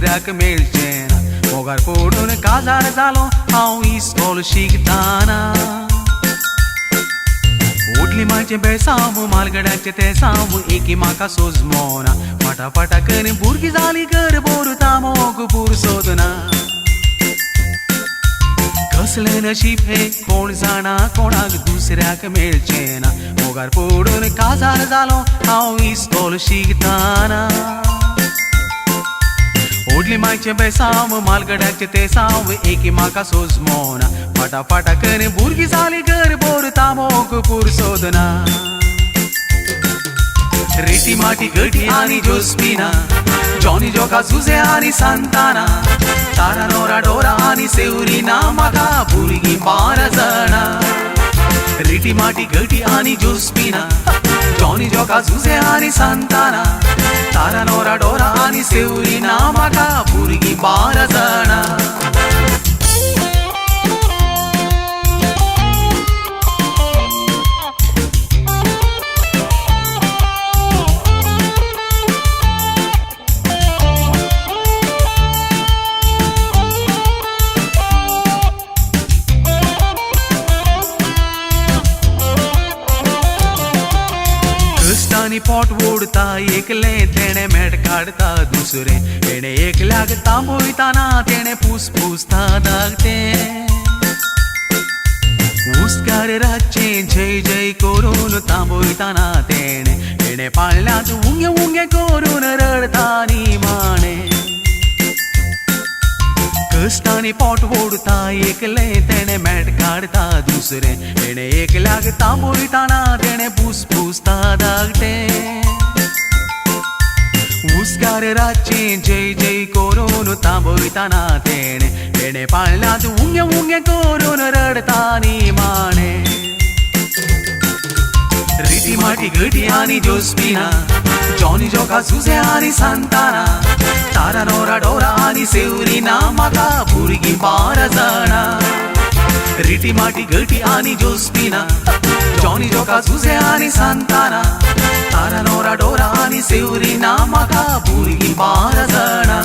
दुसऱ्याक मेळचेना मोगार पडून काजार जालो हांव इस्कॉल शिकताना उठली माझे बेसांव मालगड्याचे ते सांव एकी म्हाका सोजमोना फटाफटा करून भुरगीं जाली घर बोरता मोग पूर सोदना कसले नशीब हे कोण जाणा कोणाक दुसऱ्याक मेळचेना मोगार पडून काजार जालो हांव इस्कॉल शिकताना ओडली मायचे बेसांव मालगड्याचे ते सांव एकी म्हाका सोजमोना फटाफटा करून भुरगीं जाली घर बोरता मोग पूर सोदना रिटी माटी गटी आनी जोस्पिना जॉनी जोका जुझे आनी सांताना तारा नोरा डोरा आनी सेवरीना म्हाका भुरगीं 12 जाणा रिटी माटी गटी आनी जोस्पिना जॉनी जोका जुझे आनी सांताना तारा नोरा डोरा आनी सेवरीना म्हाका भुरगीं 12 जाणा पोट ओडता एकले तेणे मेट काढता दुसरे तेणे एकल्याक तांबोयताना तेणे पुसपुसता दागते उस्कार रातचे जय जय करून तांबोयताना तेणे पाळल्यात उंगे उंगे करून रडतानी माणे कष्टानी पोट ओडता एकले तेणे मेट काढता दुसरे तेणे एकल्याक तांबोयताना तेणे पुसपुसता दागते उस्कार रातचे जय जय करून तांबोयताना तेणे पाळल्यात उंगे उंगे करून रडतानी माणे रिटी माटी गटी आनी जोस्पिना जॉनी जोका जुझे आनी सांताना तारा नोरा डोरा आनी सेवरीना म्हाका भुरगीं 12 जाणा रिटी माटी गटी आनी जोस्पिना जॉनी जोका जुझे आनी सांताना तारा नोरा डोरा आनी सेवरीना म्हाका भुरगीं 12 जाणा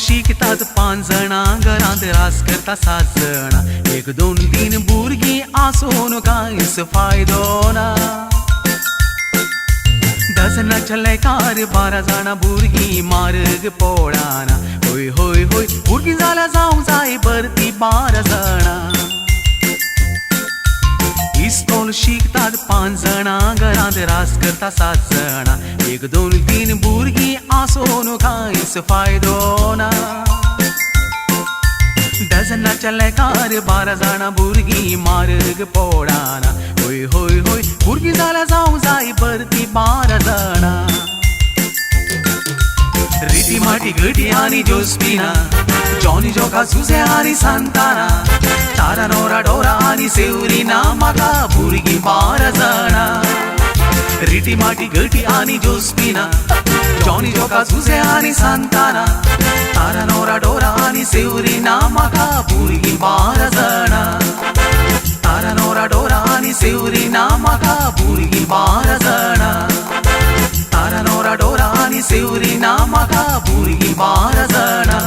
शिकतात 5 जाणा घरांत रास करता 7 जाणा 1 2 3 भुरगीं आसून कांयच फायदो ना डझनाच्या लेकार 12 जाणा भुरगीं मार्ग पडना होय होय होय भुरगीं जाल्या जावंक जाय भरती 12 जाणा इस्कॉल शिकतात 5 जाणा घरांत रास करता 7 जाणा 1 2 3 भुरगीं आसून कांयच फायदो ना डझनाच्या लेकार 12 जाणा भुरगीं मार्ग पडना होय होय होय भुरगीं जाल्या जावंक जाय भरती 12 जाणा रिटी माटी गटी आनी जोस्पिना जॉनी जोका जुझे आनी सांताना तारा नोरा डोरा आनी सेवरीना म्हाका भुरगीं 12 जाणा रिटी माटी गटी आनी जोस्पिना जॉनी जोका जुझे आनी सांताना तारा नोरा डोरा आनी सेवरीना म्हाका भुरगीं 12 जाणा तारा नोरा डोरा आनी सेवरीना म्हाका भुरगीं 12 जाणा तारा नोरा डोरा आनी सेवरीना म्हाका भुरगीं 12 जाणा